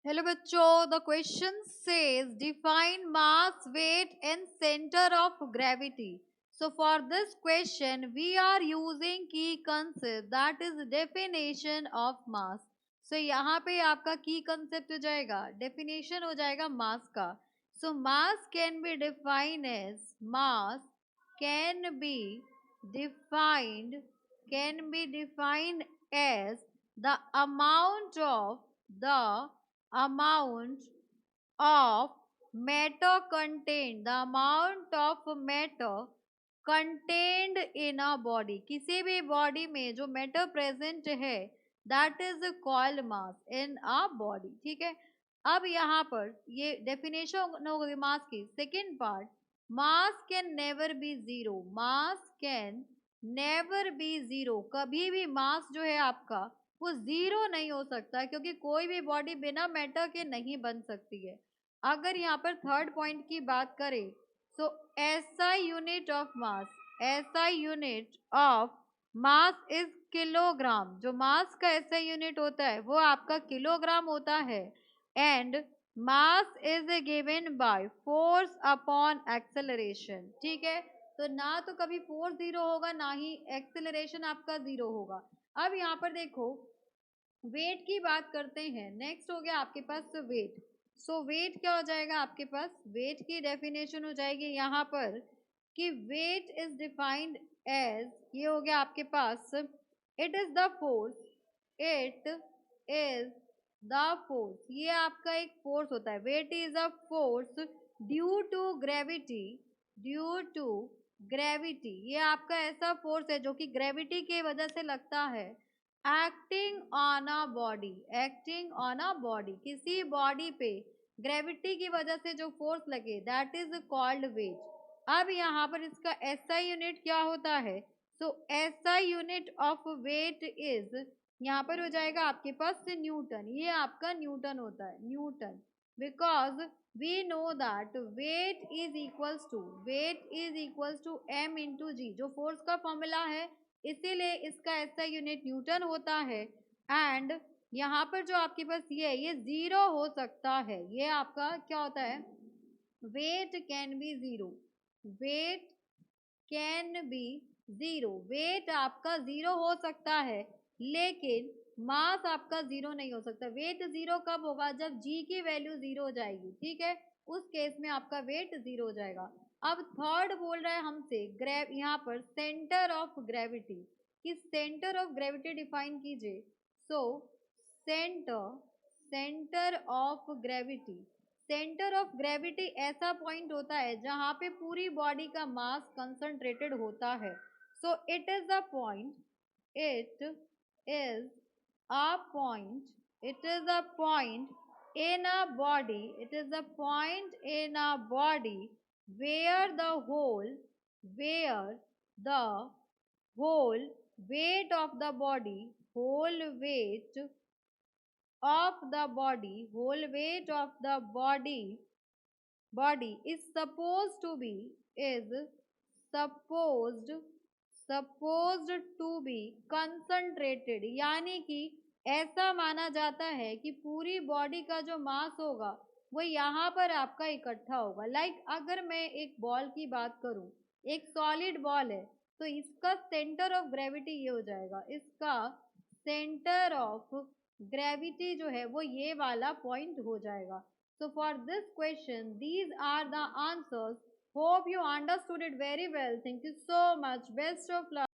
Hello बच्चों, the question says define mass weight and centre of gravity. So for this question we are using key concept, that is definition of mass. So यहाँ पे आपका key concept हो जाएगा, definition हो जाएगा mass का. So mass can be defined as the amount of matter contained in a body. किसी भी बॉडी में जो मैटर प्रेजेंट है that is called mass in a body. ठीक है, अब यहाँ पर ये डेफिनेशन हो गई मास की. Second part, mass can never be zero. Mass can never be zero. कभी भी मास जो है आपका वो जीरो नहीं हो सकता, क्योंकि कोई भी बॉडी बिना मैटर के नहीं बन सकती है. अगर यहाँ पर थर्ड पॉइंट की बात करें, so SI unit of mass is kilogram. जो मास का एसआई यूनिट होता है वो आपका किलोग्राम होता है. And mass is given by force upon acceleration. ठीक है, तो ना तो कभी फोर्स जीरो होगा, ना ही एक्सेलरेशन आपका जीरो होगा. अब यहाँ पर देखो, वेट की बात करते हैं. नेक्स्ट हो गया आपके पास वेट. सो वेट क्या हो जाएगा आपके पास? वेट की डेफिनेशन हो जाएगी यहाँ पर कि वेट इज डिफाइंड एज, ये हो गया आपके पास, इट इज द फोर्स. ये आपका एक फोर्स होता है. Weight is a force due to gravity. ये आपका ऐसा फोर्स है जो कि ग्रेविटी की वजह से लगता है. Acting on a body. किसी बॉडी पे ग्रेविटी की वजह से जो फोर्स लगे दैट इज कॉल्ड वेट. अब यहाँ पर इसका एसआई यूनिट क्या होता है? So SI unit of weight is, यहाँ पर हो जाएगा आपके पास न्यूटन. ये आपका न्यूटन होता है, newton. Because we know that weight is equals to m into g, जो फोर्स का फॉर्मूला है, इसीलिए इसका ऐसा यूनिट न्यूटन होता है. एंड यहाँ पर जो आपके पास ये जीरो हो सकता है. ये आपका क्या होता है? Weight can be zero. Weight can be zero. Weight आपका जीरो हो सकता है, लेकिन मास आपका जीरो नहीं हो सकता. वेट जीरो कब होगा? जब जी की वैल्यू जीरो हो जाएगी. ठीक है, उस केस में आपका वेट जीरो हो जाएगा. अब थर्ड बोल रहा है हमसे यहाँ पर सेंटर ऑफ ग्रेविटी. कि सेंटर ऑफ ग्रेविटी डिफाइन कीजिए. सो सेंटर ऑफ ग्रेविटी ऐसा पॉइंट होता है जहां पे पूरी बॉडी का मास कंसंट्रेटेड होता है. So it is a point in a body where the whole weight of the body whole weight of the body is supposed to be concentrated. यानी कि ऐसा माना जाता है कि पूरी बॉडी का जो मास होगा वो यहाँ पर आपका इकट्ठा होगा. लाइक अगर मैं एक बॉल की बात करूं, एक सॉलिड बॉल है, तो इसका सेंटर ऑफ ग्रेविटी ये हो जाएगा. इसका सेंटर ऑफ ग्रेविटी जो है वो ये वाला पॉइंट हो जाएगा. So for this question, these are the answers. Hope you understood it very well. Thank you so much. Best of luck.